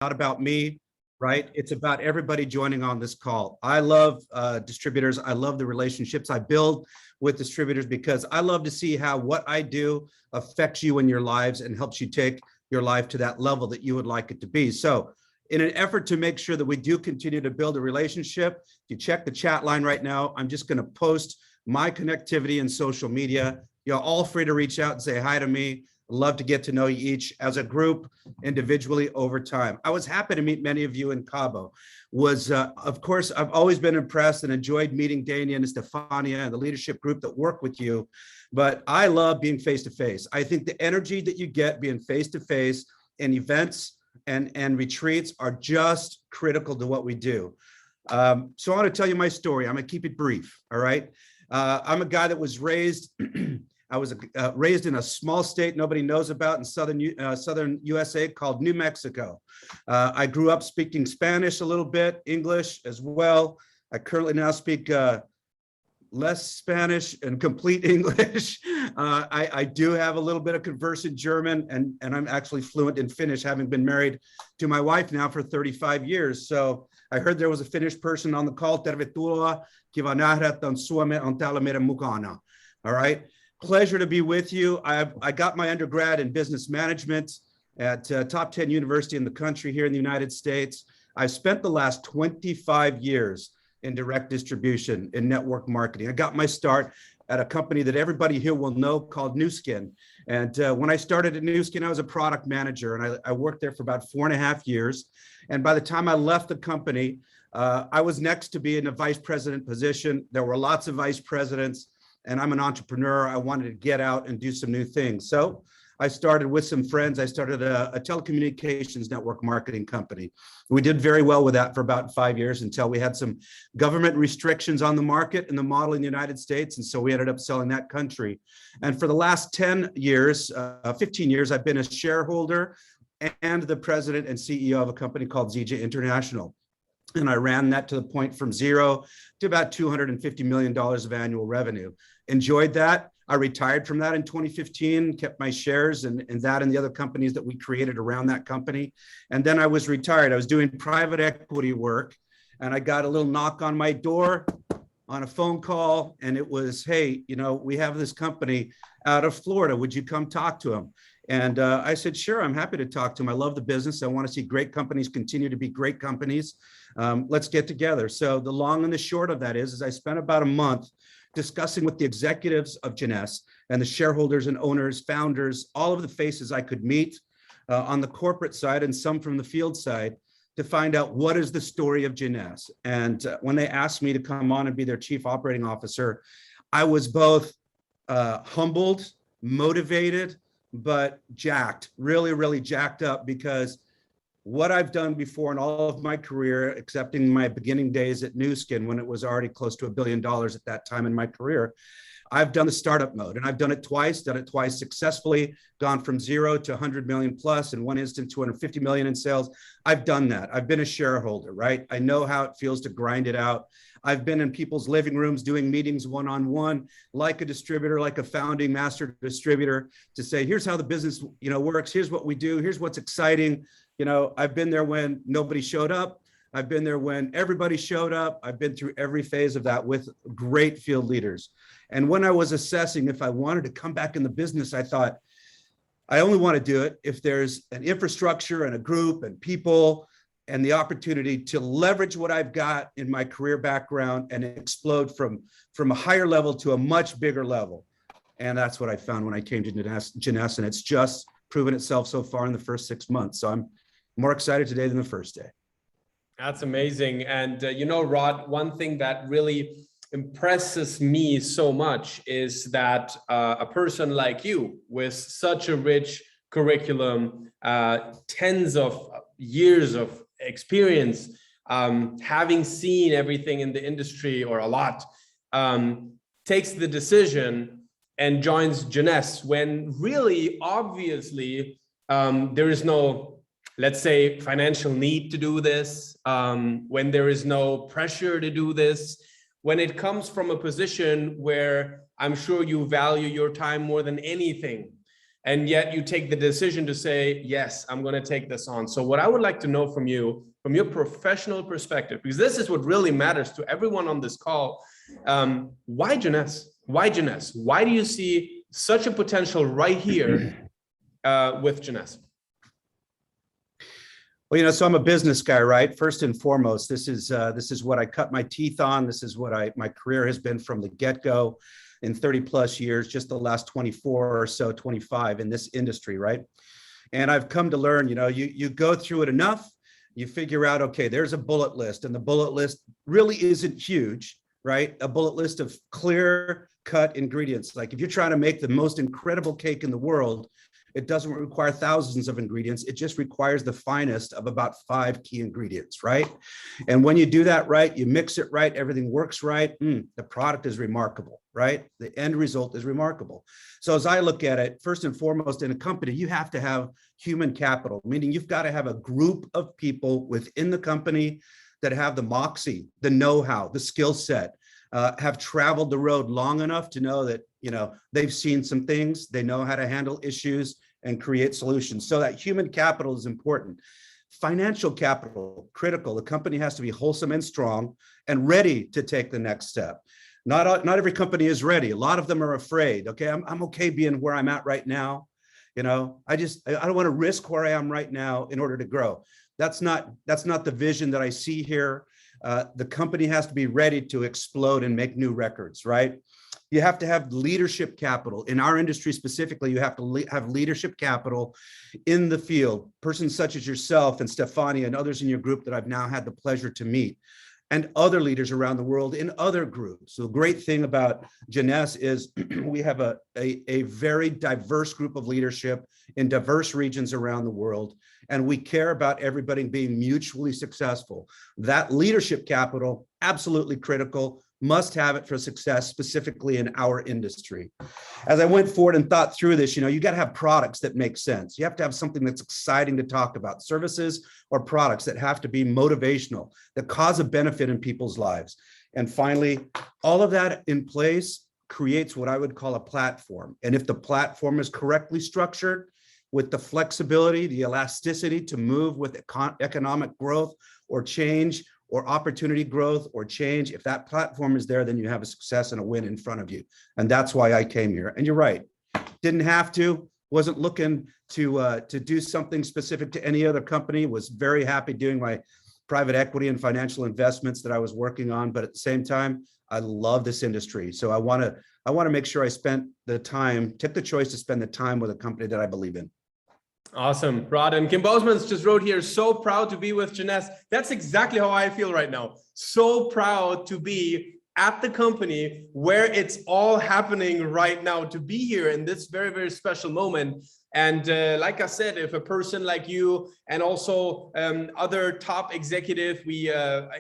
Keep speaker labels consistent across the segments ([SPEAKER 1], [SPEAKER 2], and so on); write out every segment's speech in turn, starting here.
[SPEAKER 1] not about me, right? It's about everybody joining on this call. I love distributors. I love the relationships I build with distributors because I love to see how what I do affects you in your lives and helps you take your life to that level that you would like it to be. So in an effort to make sure that we do continue to build a relationship, if you check the chat line right now, I'm just going to post my connectivity in social media. You're all free to reach out and say hi to me. Love to get to know you each as a group, individually over time. I was happy to meet many of you in Cabo. Of course, I've always been impressed and enjoyed meeting Danien and Stefania and the leadership group that work with you. But I love being face-to-face. I think the energy that you get being face-to-face in events and retreats are just critical to what we do. So I want to tell you my story. I'm going to keep it brief, all right? I'm a guy that was raised I was raised in a small state nobody knows about in southern USA called New Mexico. I grew up speaking Spanish a little bit, English as well. I currently now speak less Spanish and complete English. I do have a little bit of conversant German, and I'm actually fluent in Finnish, having been married to my wife now for 35 years. So I heard there was a Finnish person on the call. Tervetuloa, kiva nähdä, ton Suomi on täällä meidän mukana. All right. Pleasure to be with you. I got my undergrad in business management at top 10 university in the country here in the United States. I spent the last 25 years in direct distribution in network marketing. I got my start at a company that everybody here will know called Nu Skin. And when I started at Nu Skin, I was a product manager, and I worked there for about 4.5 years. And by the time I left the company, I was next to be in a vice president position. There were lots of vice presidents. And I'm an entrepreneur. I wanted to get out and do some new things. So I started with some friends. I started a telecommunications network marketing company. We did very well with that for about 5 years until we had some government restrictions on the market and the model in the United States. And so we ended up selling that country. And for the last 10 years, 15 years, I've been a shareholder and the president and CEO of a company called ZJ International. And I ran that to the point from zero to about $250 million of annual revenue. Enjoyed that. I retired from that in 2015, kept my shares and that and the other companies that we created around that company. And then I was retired. I was doing private equity work, and I got a little knock on my door on a phone call, and it was, hey, we have this company out of Florida. Would you come talk to them? And I said, sure, I'm happy to talk to them. I love the business. I want to see great companies continue to be great companies. Let's get together. So the long and the short of that is I spent about a month discussing with the executives of Jeunesse and the shareholders and owners, founders, all of the faces I could meet on the corporate side and some from the field side to find out what is the story of Jeunesse. And when they asked me to come on and be their chief operating officer, I was both humbled, motivated, but jacked, really, really jacked up, because what I've done before in all of my career, excepting my beginning days at Nu Skin when it was already close to $1 billion at that time in my career, I've done the startup mode, and I've done it twice successfully, gone from 0 to 100 million plus, in one instance, 250 million in sales. I've done that. I've been a shareholder, right? I know how it feels to grind it out. I've been in people's living rooms doing meetings one-on-one, like a distributor, like a founding master distributor, to say, here's how the business, works. Here's what we do. Here's what's exciting. I've been there when nobody showed up. I've been there when everybody showed up. I've been through every phase of that with great field leaders. And when I was assessing if I wanted to come back in the business, I thought, I only want to do it if there's an infrastructure and a group and people and the opportunity to leverage what I've got in my career background and explode from a higher level to a much bigger level. And that's what I found when I came to Jeunesse, and it's just proven itself so far in the first 6 months. So I'm more excited today than the first day.
[SPEAKER 2] That's amazing. And Rod, one thing that really impresses me so much is that a person like you with such a rich curriculum, tens of years of experience, having seen everything in the industry or a lot, takes the decision and joins Jeunesse when really obviously there is no, let's say, financial need to do this, when there is no pressure to do this, when it comes from a position where I'm sure you value your time more than anything. and yet you take the decision to say, yes, I'm going to take this on. So what I would like to know from you, from your professional perspective, because this is what really matters to everyone on this call, why Jeunesse? Why Jeunesse? Why do you see such a potential right here with Jeunesse?
[SPEAKER 1] Well, so I'm a business guy, right? First and foremost, this is what I cut my teeth on. This is what my career has been from the get-go in 30 plus years, just the last 24 or so, 25 in this industry, right? And I've come to learn, you go through it enough, you figure out, okay, there's a bullet list, and the bullet list really isn't huge, right? A bullet list of clear cut ingredients. Like if you're trying to make the most incredible cake in the world, it doesn't require thousands of ingredients. It just requires the finest of about 5 key ingredients, right? And when you do that right, you mix it right, everything works right, the product is remarkable, right? The end result is remarkable. So as I look at it, first and foremost, in a company, you have to have human capital, meaning you've got to have a group of people within the company that have the moxie, the know-how, the skill set, have traveled the road long enough to know that, they've seen some things, they know how to handle issues and create solutions. So that human capital is important. Financial capital, critical. The company has to be wholesome and strong and ready to take the next step. Not every company is ready. A lot of them are afraid. Okay, I'm okay being where I'm at right now. I don't want to risk where I am right now in order to grow. That's not the vision that I see here. The company has to be ready to explode and make new records, right? You have to have leadership capital. In our industry specifically, you have to have leadership capital in the field. Persons such as yourself and Stefani and others in your group that I've now had the pleasure to meet, and other leaders around the world in other groups. So the great thing about Jeunesse is we have a very diverse group of leadership in diverse regions around the world, and we care about everybody being mutually successful. That leadership capital, absolutely critical, must have it for success, specifically in our industry. As I went forward and thought through this, you got to have products that make sense. You have to have something that's exciting to talk about, services or products that have to be motivational, that cause a benefit in people's lives. And finally, all of that in place creates what I would call a platform. And if the platform is correctly structured, with the flexibility, the elasticity to move with economic growth or change, or opportunity growth or change, if that platform is there, then you have a success and a win in front of you. And that's why I came here. And you're right, didn't have to, wasn't looking to do something specific to any other company, was very happy doing my private equity and financial investments that I was working on. But at the same time, I love this industry. So I want to make sure I took the choice to spend the time with a company that I believe in.
[SPEAKER 2] Awesome. Rod, and Kim Bousmans just wrote here, so proud to be with Jeunesse. That's exactly how I feel right now. So proud to be at the company where it's all happening right now, to be here in this very, very special moment. And like I said, if a person like you and also other top executive, we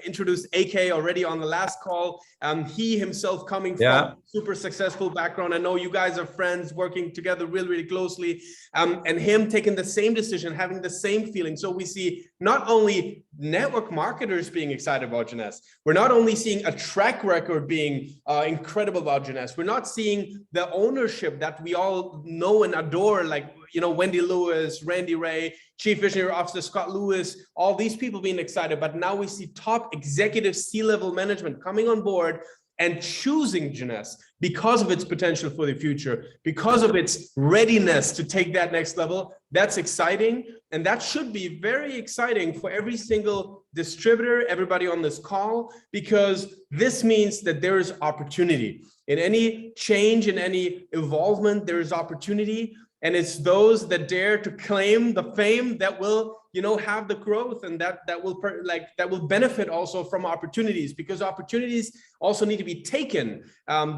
[SPEAKER 2] introduced AK already on the last call. He himself coming from super successful background. I know you guys are friends working together really, really closely, and him taking the same decision, having the same feeling. So we see not only network marketers being excited about Jeunesse, we're not only seeing a track record being incredible about Jeunesse, we're not seeing the ownership that we all know and adore, like Wendy Lewis, Randy Ray, Chief Visionary Officer Scott Lewis, all these people being excited. But now we see top executive C-level management coming on board and choosing Jeunesse because of its potential for the future, because of its readiness to take that next level. That's exciting. And that should be very exciting for every single distributor, everybody on this call, because this means that there is opportunity. In any change, in any involvement, there is opportunity. And it's those that dare to claim the fame that will, have the growth, and that will benefit also from opportunities, because opportunities also need to be taken.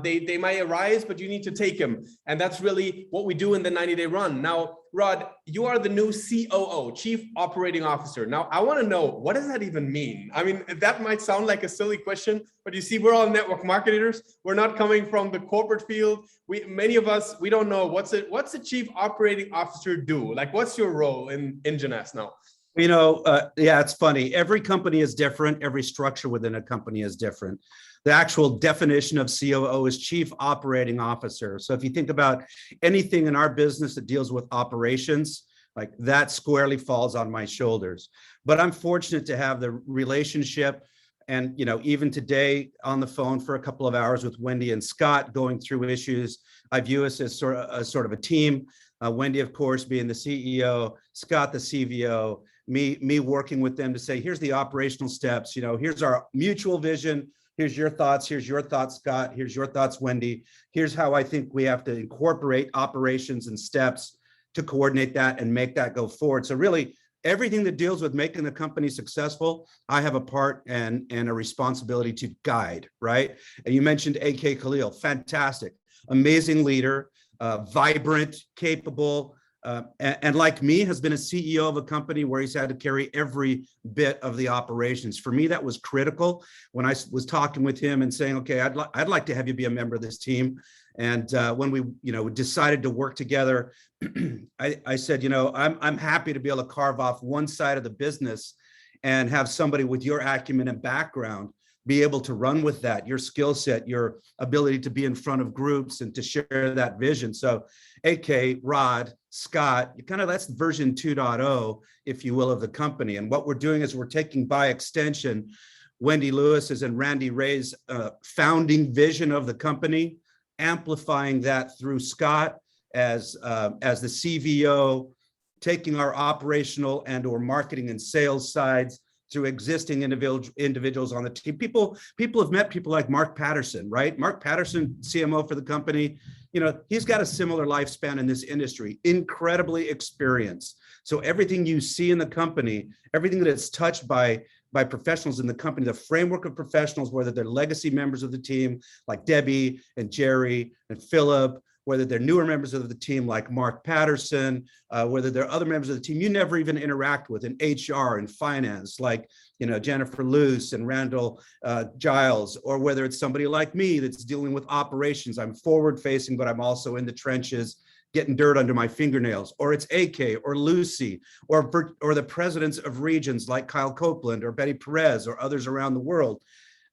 [SPEAKER 2] They might arise, but you need to take them. And that's really what we do in the 90-day run. Now, Rod, you are the new COO, Chief Operating Officer. Now, I want to know, what does that even mean? I mean, that might sound like a silly question, but you see, we're all network marketers. We're not coming from the corporate field. Many of us, we don't know what's a Chief Operating Officer do? Like, what's your role in Jeunesse now?
[SPEAKER 1] Yeah, it's funny. Every company is different. Every structure within a company is different. The actual definition of COO is Chief Operating Officer. So if you think about anything in our business that deals with operations, like that squarely falls on my shoulders. But I'm fortunate to have the relationship and, even today on the phone for a couple of hours with Wendy and Scott going through issues. I view us as sort of a team. Wendy, of course, being the CEO, Scott, the CVO, me working with them to say, here's the operational steps, here's our mutual vision. Here's your thoughts. Here's your thoughts, Scott. Here's your thoughts, Wendy. Here's how I think we have to incorporate operations and steps to coordinate that and make that go forward. So really, everything that deals with making the company successful, I have a part and a responsibility to guide, right? And you mentioned AK Khalil, fantastic, amazing leader, vibrant, capable, and like me, has been a CEO of a company where he's had to carry every bit of the operations. For me, that was critical when I was talking with him and saying, okay, I'd like to have you be a member of this team. And when we, decided to work together, I said, I'm happy to be able to carve off one side of the business and have somebody with your acumen and background be able to run with that, your skill set, your ability to be in front of groups and to share that vision. So AK, Rod, Scott, that's version 2.0, if you will, of the company. And what we're doing is we're taking by extension Wendy Lewis's and Randy Ray's founding vision of the company, amplifying that through Scott as the CVO, taking our operational and or marketing and sales sides through existing individuals on the team. People have met people like Mark Patterson, right? Mark Patterson, CMO for the company, he's got a similar lifespan in this industry, incredibly experienced. So everything you see in the company, everything that is touched by professionals in the company, the framework of professionals, whether they're legacy members of the team like Debbie and Jerry and Philip, whether they're newer members of the team like Mark Patterson, whether they're other members of the team you never even interact with in HR and finance, like Jennifer Luce and Randall Giles, or whether it's somebody like me that's dealing with operations. I'm forward facing, but I'm also in the trenches getting dirt under my fingernails, or it's AK or Lucy, or the presidents of regions like Kyle Copeland or Betty Perez or others around the world.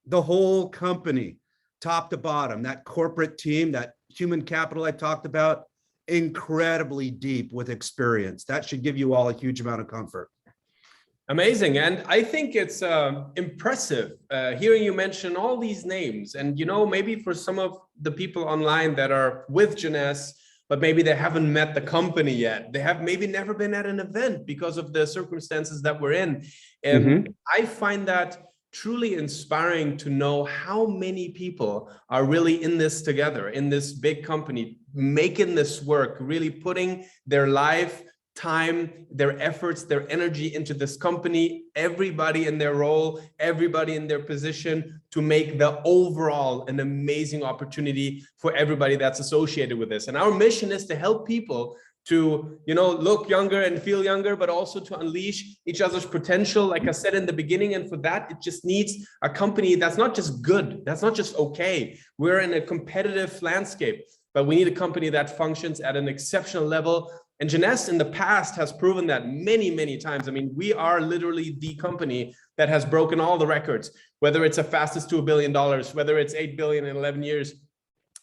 [SPEAKER 1] The whole company, top to bottom, that corporate team, that human capital I talked about, incredibly deep with experience. That should give you all a huge amount of comfort.
[SPEAKER 2] Amazing. And I think it's impressive hearing you mention all these names. And, maybe for some of the people online that are with Jeunesse, but maybe they haven't met the company yet. They have maybe never been at an event because of the circumstances that we're in. And I find that truly inspiring to know how many people are really in this together, in this big company, making this work, really putting their life, time, their efforts, their energy into this company, everybody in their role, everybody in their position, to make the overall an amazing opportunity for everybody that's associated with this. And our mission is to help people to, look younger and feel younger, but also to unleash each other's potential, like I said in the beginning. And for that, it just needs a company that's not just good, that's not just okay. We're in a competitive landscape, but we need a company that functions at an exceptional level. And Jeunesse in the past has proven that many, many times. I mean, we are literally the company that has broken all the records, whether it's a fastest to $1 billion, whether it's 8 billion in 11 years,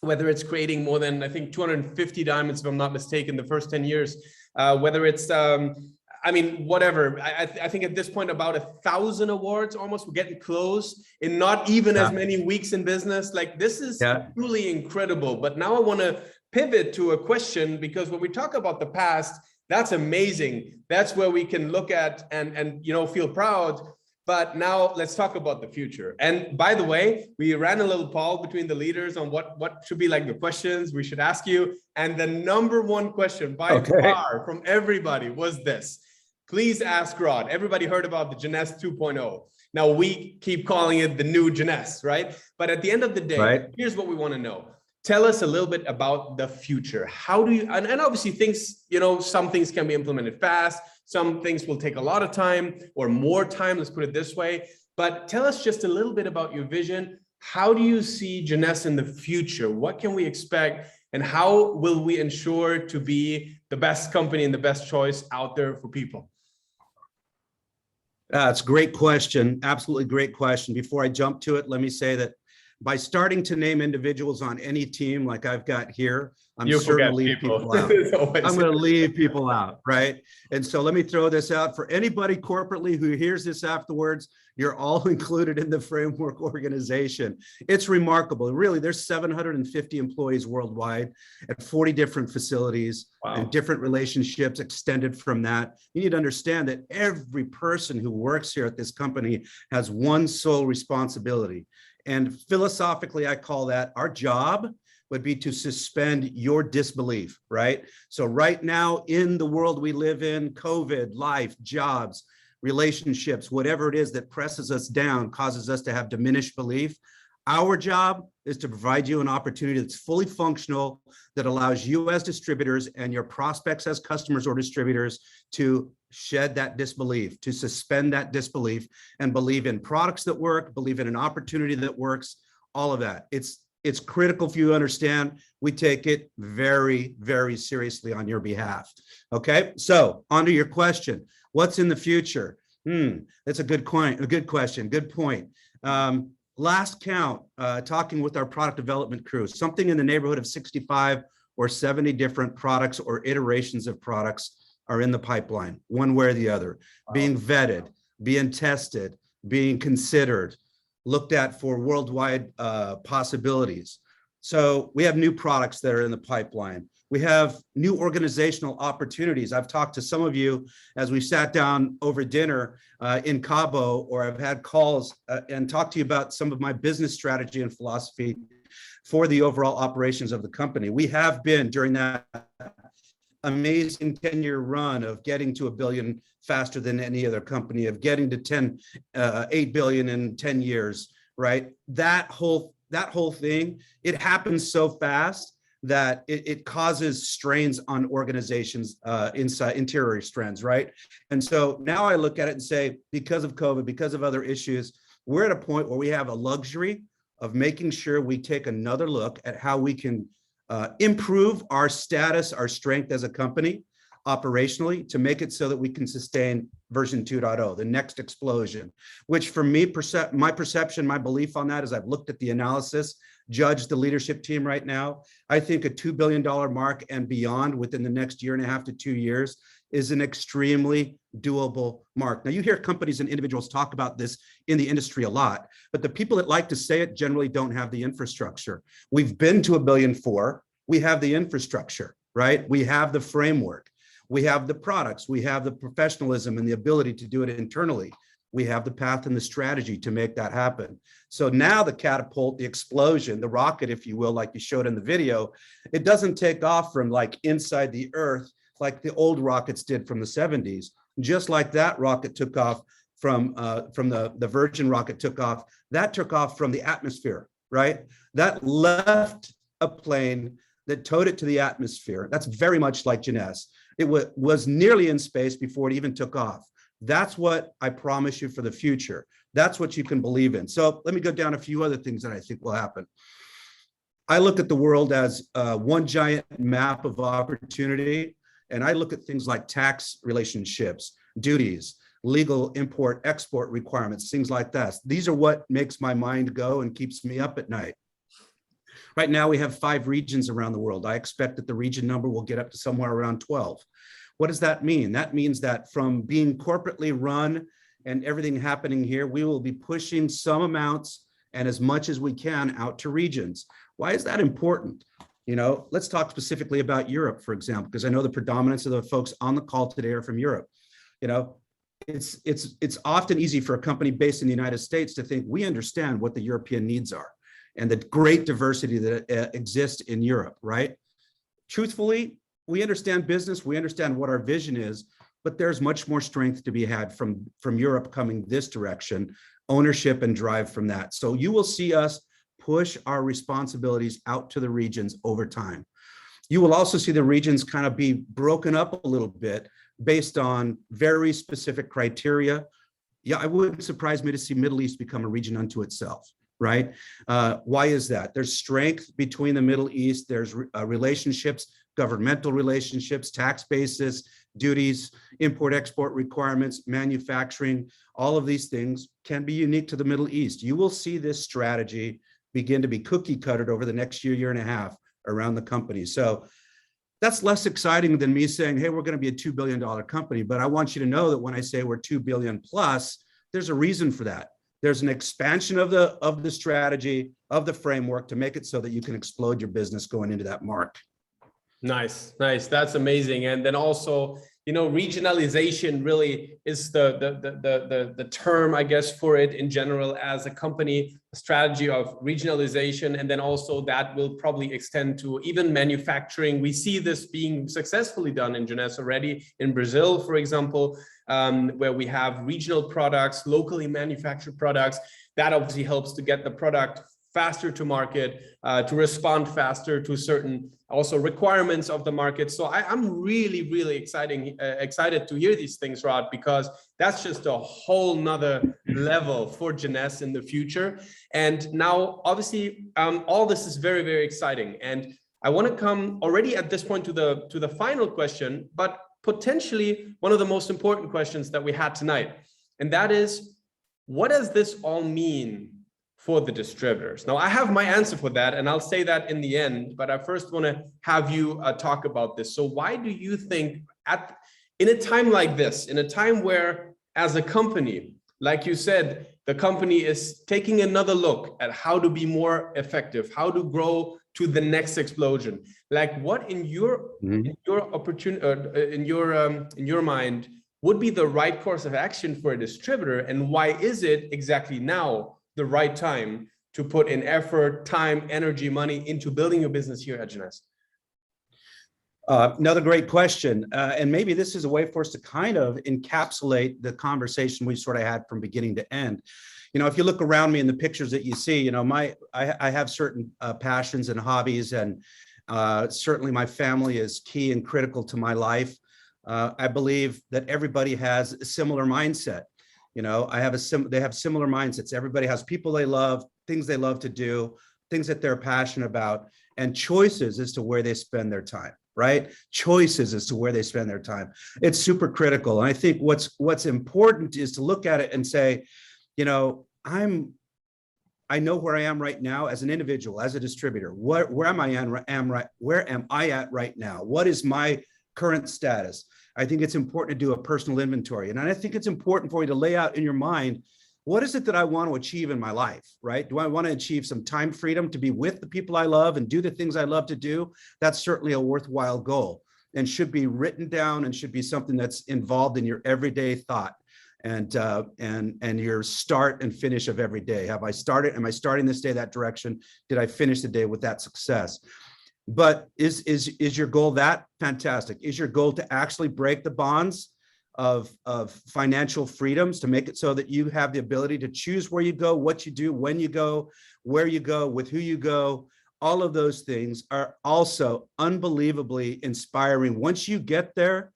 [SPEAKER 2] whether it's creating more than, I think, 250 diamonds, if I'm not mistaken, the first 10 years, whether it's, whatever. I think at this point, about 1,000 awards almost. We're getting close in not even as many weeks in business. Like, this is truly incredible. But now I want to pivot to a question, because when we talk about the past, that's amazing. That's where we can look at and feel proud. But now let's talk about the future. And by the way, we ran a little poll between the leaders on what should be like the questions we should ask you. And the number one question by far from everybody was this: please ask Rod. Everybody heard about the Jeunesse 2.0. Now we keep calling it the new Jeunesse, right? But at the end of the day, here's what we want to know. Tell us a little bit about the future. How do you, and obviously things, some things can be implemented fast. Some things will take a lot of time or more time, let's put it this way. But tell us just a little bit about your vision. How do you see Jeunesse in the future? What can we expect? And how will we ensure to be the best company and the best choice out there for people?
[SPEAKER 1] It's a great question. Absolutely great question. Before I jump to it, let me say that by starting to name individuals on any team like I've got here, I'm
[SPEAKER 2] You
[SPEAKER 1] certain
[SPEAKER 2] forget
[SPEAKER 1] to leave
[SPEAKER 2] people.
[SPEAKER 1] people out.
[SPEAKER 2] It's always-
[SPEAKER 1] I'm going to leave people out, right? And so let me throw this out for anybody corporately who hears this afterwards. You're all included in the framework organization. It's remarkable. Really, there's 750 employees worldwide at 40 different facilities.
[SPEAKER 2] Wow.
[SPEAKER 1] And different relationships extended from that. You need to understand that every person who works here at this company has one sole responsibility. And philosophically, I call that our job would be to suspend your disbelief, right? So right now in the world we live in, COVID, life, jobs, relationships, whatever it is that presses us down, causes us to have diminished belief. Our job is to provide you an opportunity that's fully functional, that allows you as distributors and your prospects as customers or distributors to shed that disbelief, to suspend that disbelief and believe in products that work, believe in an opportunity that works, all of that. It's critical for you to understand. We take it very, very seriously on your behalf. Okay, so on to your question. What's in the future? That's a good question, good point. Last count, talking with our product development crew, something in the neighborhood of 65 or 70 different products or iterations of products are in the pipeline, one way or the other, being vetted, being tested, being considered, looked at for worldwide possibilities. So we have new products that are in the pipeline. We have new organizational opportunities. I've talked to some of you as we sat down over dinner in Cabo, or I've had calls and talked to you about some of my business strategy and philosophy for the overall operations of the company. We have been, during that amazing 10-year run of getting to $1 billion faster than any other company, of getting to $8 billion in 10 years, right? That whole thing, it happens so fast that it causes strains on organizations, interior strains, right? And so now I look at it and say, because of COVID, because of other issues, we're at a point where we have a luxury of making sure we take another look at how we can improve our status, our strength as a company operationally, to make it so that we can sustain version 2.0, the next explosion, which for me, my perception, my belief on that is I've looked at the analysis, judged the leadership team right now. I think a $2 billion mark and beyond within the next 1.5 to 2 years is an extremely doable mark. Now, you hear companies and individuals talk about this in the industry a lot, but the people that like to say it generally don't have the infrastructure. We've been to $1.4 billion. We have the infrastructure, right? We have the framework. We have the products. We have the professionalism and the ability to do it internally. We have the path and the strategy to make that happen. So now the catapult, the explosion, the rocket, if you will, like you showed in the video, it doesn't take off from like inside the earth like the old rockets did from the 70s. Just like that rocket took off from the Virgin rocket took off, that took off from the atmosphere, right? That left a plane that towed it to the atmosphere. That's very much like Jeunesse. It was nearly in space before it even took off. That's what I promise you for the future. That's what you can believe in. So let me go down a few other things that I think will happen. I look at the world as one giant map of opportunity, and I look at things like tax relationships, duties, legal import, export requirements, things like that. These are what makes my mind go and keeps me up at night. Right now, we have 5 regions around the world. I expect that the region number will get up to somewhere around 12. What does that mean? That means that from being corporately run and everything happening here, we will be pushing some amounts and as much as we can out to regions. Why is that important? You know, let's talk specifically about Europe, for example, because I know the predominance of the folks on the call today are from Europe. You know, it's often easy for a company based in the United States to think we understand what the European needs are and the great diversity that exists in Europe, right? Truthfully, we understand business, we understand what our vision is, but there's much more strength to be had from Europe coming this direction, ownership and drive from that. So you will see us push our responsibilities out to the regions over time. You will also see the regions kind of be broken up a little bit based on very specific criteria. Yeah, it wouldn't surprise me to see Middle East become a region unto itself. Right? Why is that? There's strength between the Middle East. There's relationships, governmental relationships, tax basis, duties, import-export requirements, manufacturing, all of these things can be unique to the Middle East. You will see this strategy begin to be cookie cuttered over the next year and a half around the company. So that's less exciting than me saying, hey, we're going to be a $2 billion company. But I want you to know that when I say we're 2 billion plus, there's a reason for that. There's an expansion of the strategy, of the framework to make it so that you can explode your business going into that mark.
[SPEAKER 2] Nice. That's amazing. And then also, regionalization really is the term, I guess, for it in general as a company, a strategy of regionalization. And then also that will probably extend to even manufacturing. We see this being successfully done in Jeunesse already in Brazil, for example, where we have regional products, locally manufactured products. That obviously helps to get the product faster to market, to respond faster to certain also requirements of the market. So I'm really excited to hear these things, Rod, because that's just a whole nother level for Jeunesse in the future. And now, obviously, all this is very exciting. And I want to come already at this point to the final question, but potentially one of the most important questions that we had tonight. And that is, what does this all mean for the distributors? Now, I have my answer for that, and I'll say that in the end, but I first want to have you talk about this. So why do you think in a time like this, in a time where as a company, like you said, the company is taking another look at how to be more effective, how to grow to the next explosion, like what in your opportunity, in your mind would be the right course of action for a distributor, and why is it exactly now the right time to put in effort, time, energy, money into building your business here at Jeunesse?
[SPEAKER 1] Another great question. And maybe this is a way for us to kind of encapsulate the conversation we sort of had from beginning to end. If you look around me in the pictures that you see, I have certain passions and hobbies, and certainly my family is key and critical to my life. I believe that everybody has a similar mindset. They have similar mindsets. Everybody has people they love, things they love to do, things that they're passionate about, and choices as to where they spend their time, right? Choices as to where they spend their time. It's super critical. And I think what's important is to look at it and say, I know where I am right now as an individual, as a distributor. Where am I at right now? What is my current status? I think it's important to do a personal inventory. And I think it's important for you to lay out in your mind, what is it that I want to achieve in my life, right? Do I want to achieve some time freedom to be with the people I love and do the things I love to do? That's certainly a worthwhile goal and should be written down and should be something that's involved in your everyday thought and your start and finish of every day. Am I starting this day that direction? Did I finish the day with that success? But is your goal that? Fantastic. Is your goal to actually break the bonds of financial freedoms to make it so that you have the ability to choose where you go, what you do, when you go, where you go, with who you go? All of those things are also unbelievably inspiring. Once you get there,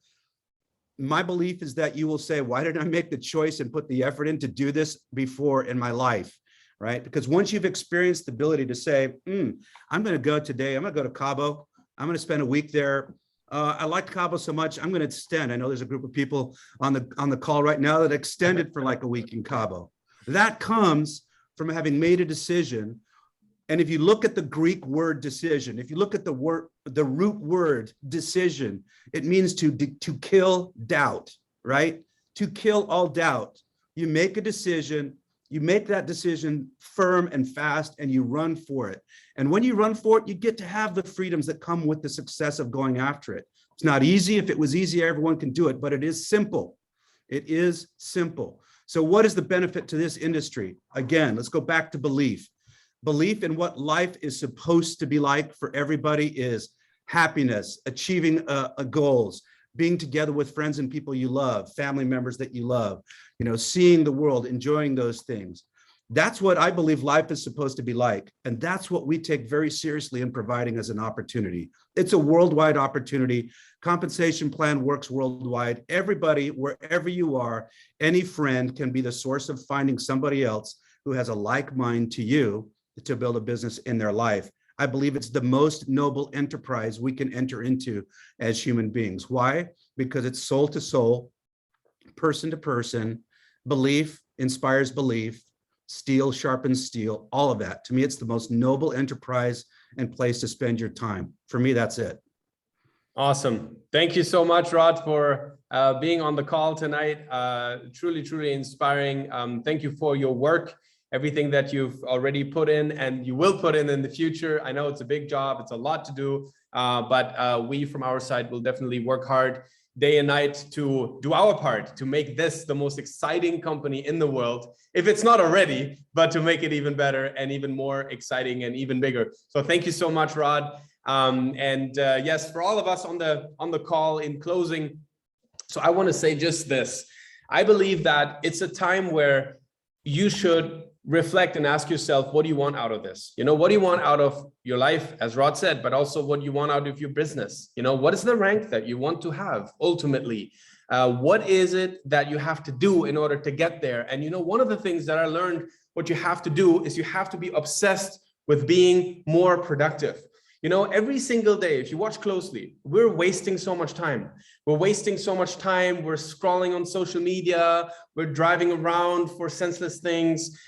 [SPEAKER 1] my belief is that you will say, why didn't I make the choice and put the effort in to do this before in my life? Right? Because once you've experienced the ability to say, I'm going to go today, I'm going to go to Cabo, I'm going to spend a week there. I like Cabo so much, I'm going to extend. I know there's a group of people on the call right now that extended for like a week in Cabo. That comes from having made a decision. And if you look at the Greek word decision, if you look at the root word decision, it means to kill doubt, right? To kill all doubt. You make a decision. You make that decision firm and fast, and you run for it. And when you run for it, you get to have the freedoms that come with the success of going after it. It's not easy. If it was easy, everyone can do it, but it is simple. It is simple. So what is the benefit to this industry? Again, let's go back to belief. Belief in what life is supposed to be like for everybody is happiness, achieving goals, being together with friends and people you love, family members that you love, seeing the world, enjoying those things. That's what I believe life is supposed to be like. And that's what we take very seriously in providing as an opportunity. It's a worldwide opportunity. Compensation plan works worldwide. Everybody, wherever you are, any friend can be the source of finding somebody else who has a like mind to you to build a business in their life. I believe it's the most noble enterprise we can enter into as human beings. Why? because it's soul to soul, person to person, belief inspires belief, steel sharpens steel, all of that. To me, it's the most noble enterprise and place to spend your time. For me, that's it.
[SPEAKER 2] Awesome. Thank you so much, Rod, for being on the call tonight. Truly, truly inspiring. Thank you for your work, everything that you've already put in and you will put in the future. I know it's a big job. It's a lot to do, but we from our side will definitely work hard day and night to do our part to make this the most exciting company in the world, if it's not already, but to make it even better and even more exciting and even bigger. So thank you so much, Rod. Yes, for all of us on the call, in closing, so I want to say just this. I believe that it's a time where you should reflect and ask yourself, what do you want out of this? You know, what do you want out of your life, as Rod said, but also what do you want out of your business? You know, what is the rank that you want to have ultimately? What is it that you have to do in order to get there? And, you know, one of the things that I learned, what you have to do is you have to be obsessed with being more productive. You know, every single day, if you watch closely, we're wasting so much time. We're wasting so much time. We're scrolling on social media. We're driving around for senseless things.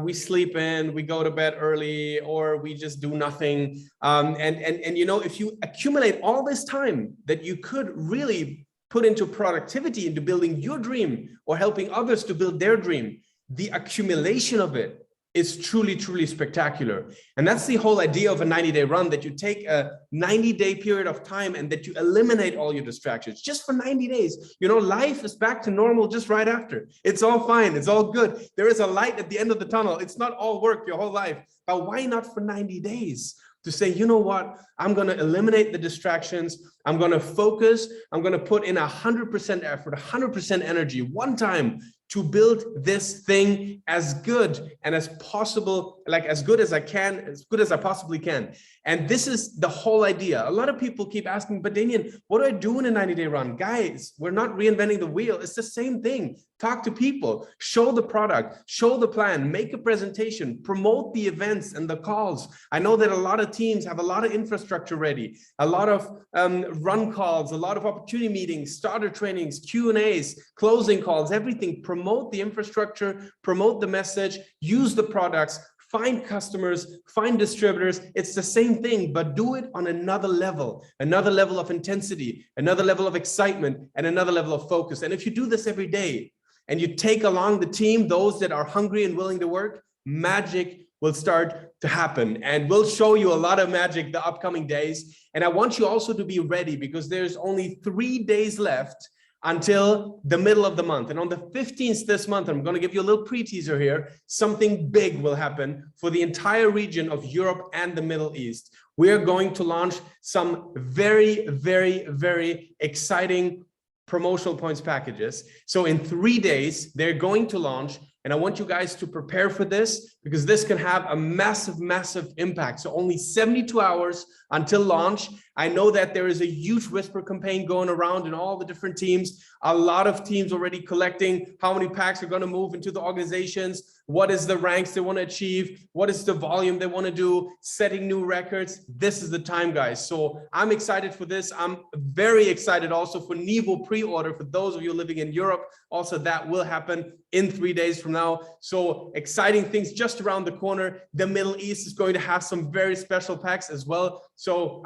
[SPEAKER 2] We sleep in, we go to bed early, or we just do nothing. And you know, if you accumulate all this time that you could really put into productivity, into building your dream or helping others to build their dream, the accumulation of it is truly, truly spectacular. And that's the whole idea of a 90-day run, that you take a 90-day period of time and that you eliminate all your distractions just for 90 days. You know, life is back to normal just right after. It's all fine. It's all good. There is a light at the end of the tunnel. It's not all work your whole life, but why not for 90 days? To say, you know what, I'm going to eliminate the distractions. I'm going to focus. I'm going to put in 100% effort, 100% energy one time to build this thing as good and as possible, like as good as I can, as good as I possibly can. And this is the whole idea. A lot of people keep asking, but Danien, what do I do in a 90-day run? Guys, we're not reinventing the wheel. It's the same thing. Talk to people, show the product, show the plan, make a presentation, promote the events and the calls. I know that a lot of teams have a lot of infrastructure ready, a lot of run calls, a lot of opportunity meetings, starter trainings, Q&As, closing calls, everything. Promote the infrastructure, promote the message, use the products, find customers, find distributors. It's the same thing, but do it on another level of intensity, another level of excitement, and another level of focus. And if you do this every day and you take along the team, those that are hungry and willing to work, magic will start to happen. And we'll show you a lot of magic the upcoming days. And I want you also to be ready, because there's only 3 days left until the middle of the month. And on the 15th this month, I'm going to give you a little pre-teaser here, something big will happen for the entire region of Europe and the Middle East. We are going to launch some very, very, very exciting promotional points packages. So in 3 days, they're going to launch. And I want you guys to prepare for this, because this can have a massive, massive impact. So only 72 hours until launch. I know that there is a huge whisper campaign going around in all the different teams. A lot of teams already collecting how many packs are going to move into the organizations. What is the ranks they want to achieve? What is the volume they want to do? Setting new records. This is the time, guys. So I'm excited for this. I'm very excited also for Nivo pre-order for those of you living in Europe. Also, that will happen in 3 days from now. So exciting things just around the corner. The Middle East is going to have some very special packs as well. So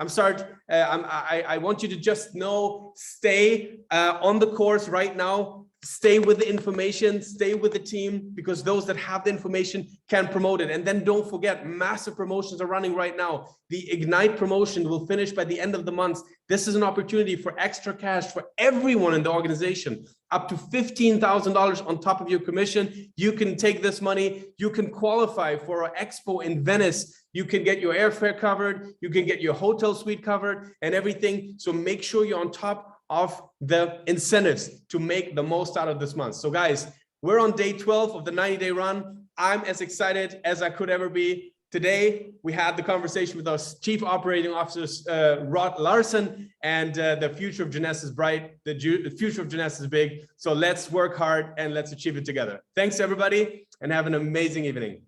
[SPEAKER 2] I want you to just know, stay on the course right now. Stay with the information, stay with the team, because those that have the information can promote it. And then don't forget, massive promotions are running right now. The Ignite promotion will finish by the end of the month. This is an opportunity for extra cash for everyone in the organization, up to $15,000 on top of your commission. You can take this money, you can qualify for an expo in Venice. You can get your airfare covered, you can get your hotel suite covered and everything. So make sure you're on top of the incentives to make the most out of this month. So guys, we're on day 12 of the 90-day run. I'm as excited as I could ever be. Today, we had the conversation with our Chief Operating Officer, Rod Larsen, and the future of Jeunesse is bright. The future of Jeunesse is big. So let's work hard and let's achieve it together. Thanks, everybody, and have an amazing evening.